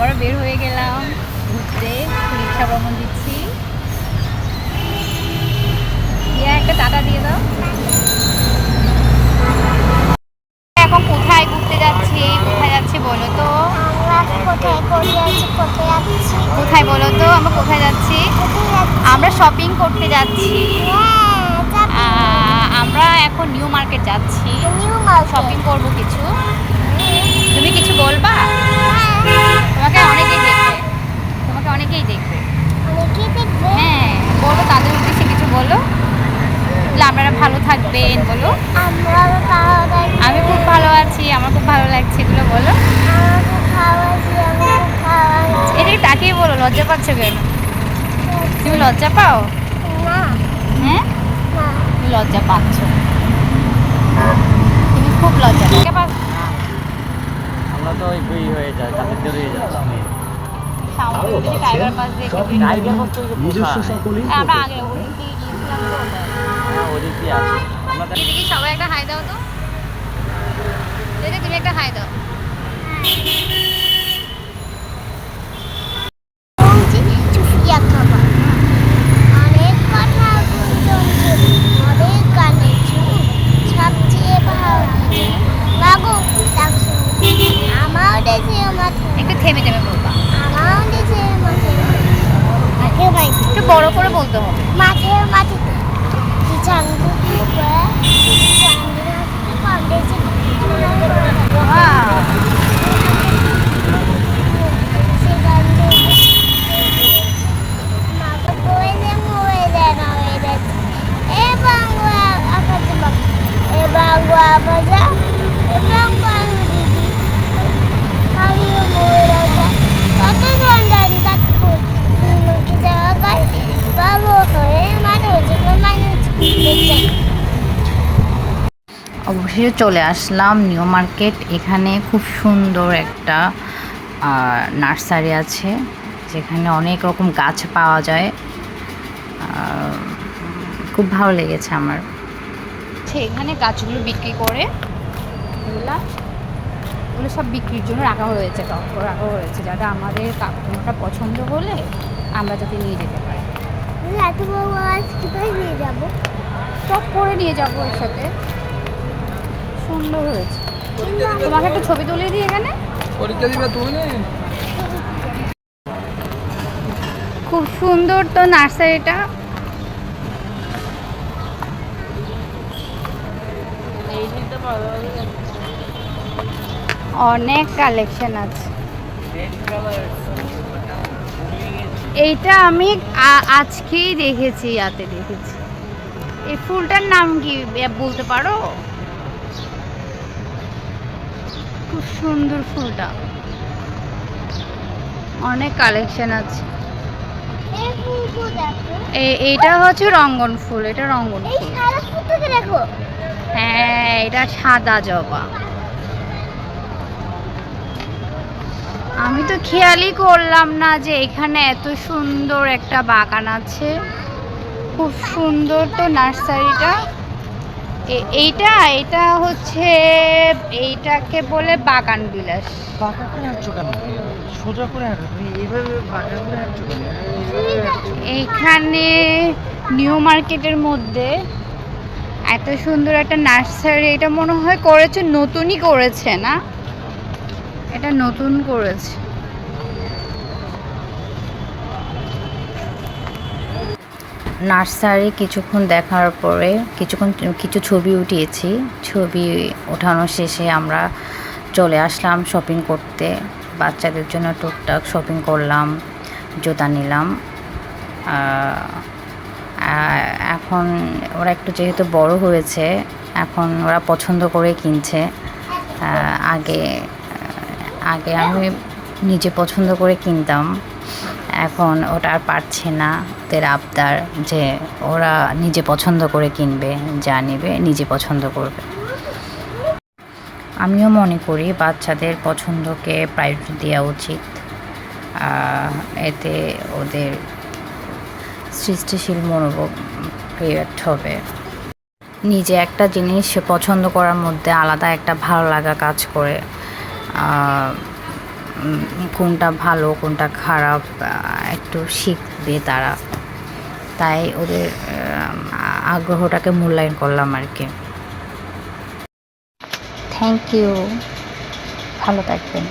আবারও বের হয়ে গেলাম ঘুরতে, রিক্সা ভ্রমণ দিচ্ছি। একটা টাটা দিয়ে দাও। এখন কোথায় ঘুরতে যাচ্ছি? কোথায় যাচ্ছি বলো তো? কোথায় বলো তো? আমরা কোথায় যাচ্ছি? আমরা শপিং করতে যাচ্ছি। আমরা এখন নিউ মার্কেট যাচ্ছি, শপিং করব কিছু। তুমি কিছু বলবা? তোমাকে অনেকেই দেখবে, তোমাকে অনেকেই দেখবে। হ্যাঁ, বলো, তাদের উদ্দেশ্যে কিছু বলো। আপনারা ভালো থাকবেন বলো। আমি খুব ভালো আছি, আমার খুব ভালো লাগছে, এগুলো বলো। এটাই তাকেই বলো, লজ্জা পাচ্ছ কেন? তুমি লজ্জা পাও? হ্যাঁ, তুমি লজ্জা পাচ্ছ, তুমি খুব লজ্জা পাচ্ছ। আমরা তো ওই বই হয়ে যায়, তাতে বেরিয়ে যাচ্ছি। সবাই একটা হাই দাও তো, তুমি একটা হাই দাও। একটু থেমে থেমে বলবা, একটু বড় করে বলতে হবে। অবশেষে চলে আসলাম নিউ মার্কেট। এখানে খুব সুন্দর একটা নার্সারি আছে, যেখানে অনেক রকম গাছ পাওয়া যায়। খুব ভালো লেগেছে আমার। এখানে গাছগুলো বিক্রি করে, এগুলো সব বিক্রির জন্য রাখা হয়েছে, টপ করে রাখা হয়েছে, যাতে আমাদের কোনোটা পছন্দ হলে আমরা যাতে নিয়ে যেতে পারি। নিয়ে যাবো, টপ করে নিয়ে যাবো এর সাথে। সুন্দর হয়েছে। তোমাকে একটা ছবি তুলে দিই এখানে। খুব সুন্দর তো নার্সারিটা। অনেক কালেকশন আছে। এইটা আমি আজকেই দেখেছি, ইয়াতে দেখেছি। এই ফুলটার নাম কি বলতে পারো? খুব সুন্দর ফুলটা, অনেক কালেকশন আছে। এইটা হচ্ছে রঙ্গন ফুল, এটা রঙ্গন ফুল। হ্যাঁ, এটা সাদা জবা। আমি তো খেয়ালই করলাম না যে এখানে এত সুন্দর একটা বাগান আছে। খুব সুন্দর তো নার্সারিটা। এইটা হচ্ছে, এইটাকে বলে বাগান বিলাস। এইখানে নিউ মার্কেটের মধ্যে এত সুন্দর একটা নার্সারি, এটা মনে হয় করেছে, নতুনই করেছে না? এটা নতুন করেছে। নার্সারি কিছুক্ষণ দেখার পরে কিছু ছবি উঠিয়েছি। ছবি ওঠানো শেষে আমরা চলে আসলাম শপিং করতে। বাচ্চাদের জন্য টুকটাক শপিং করলাম, জুতা নিলাম। এখন ওরা একটু যেহেতু বড় হয়েছে, এখন ওরা পছন্দ করে কিনছে। আগে আমি নিজে পছন্দ করে কিনতাম, এখন ওটা আর পারছে না। ওদের আবদার যে ওরা নিজে পছন্দ করে কিনবে, যা নেবে নিজে পছন্দ করবে। আমিও মনে করি বাচ্চাদের পছন্দকে প্রায়োরিটি দেওয়া উচিত, এতে ওদের সৃষ্টিশীল মনোভাব ক্রিয়েট হবে। নিজে একটা জিনিস পছন্দ করার মধ্যে আলাদা একটা ভালো লাগা কাজ করে। কোনটা ভালো কোনটা খারাপ একটু শিখবে তারা, তাই ওদের আগ্রহটাকে মূল্যায়ন করলাম আর কি। থ্যাংক ইউ, ভালো থাকবেন।